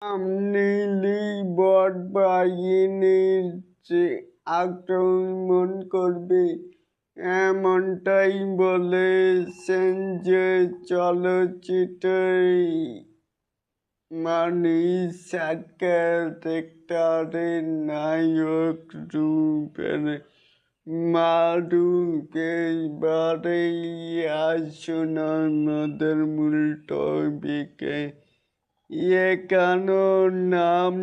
আমনিলিবট বাহিনীর যে আক্রমণ করবে এমনটাই বলেছেন যে চলচ্চিত্রের সাক্ষাৎকারের নায়ক রূপের মারুফ এবারেই আসুন আমাদের মূল টপিকে। এখানো নাম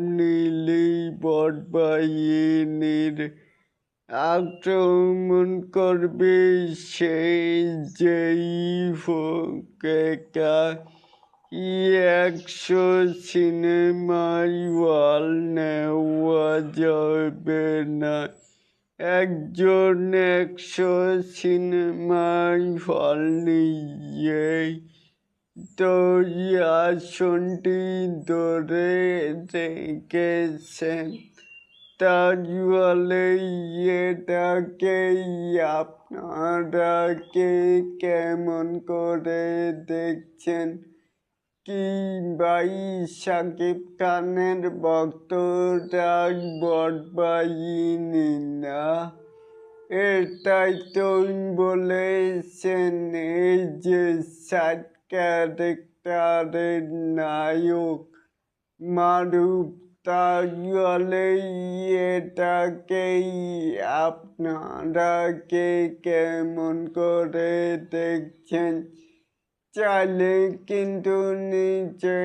নিলেই বটবাহিনীর আক্রমণ করবে সেই যেই হোক, 100 সিনেমায় হল নেওয়া যাবে না। একজন 100 সিনেমায় হল নিয়ে তো আসনটি ধরে রেখেছেন, তাহলে এটাকে আপনারা কেমন করে দেখছেন? কি ভাই শাকিব খানের ভক্তরা বটবাহিনী না? এটাই তো বলেছেন এই যে ক্যারেক্টারের নায়ক মারুফ। তাহলে এটাকেই আপনারা কেমন করে দেখছেন? চাইলে কিন্তু নিচে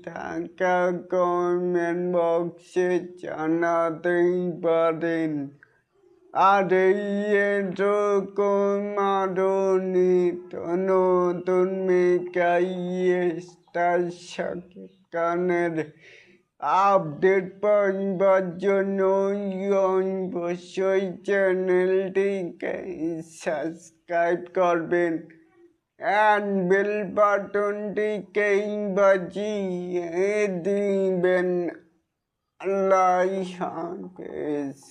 থাকা কমেন্ট বক্সে জানাতেই পারেন। আর এরকম আরো নিত্য নতুন মেকাই স্টার শাকিব খানের আপডেট পাইবার জন্য অবশ্যই চ্যানেলটিকে সাবস্ক্রাইব করবেন and বেল বাটনটিকে বাজিয়ে দিবেন। আল্লাহ হাফেজ।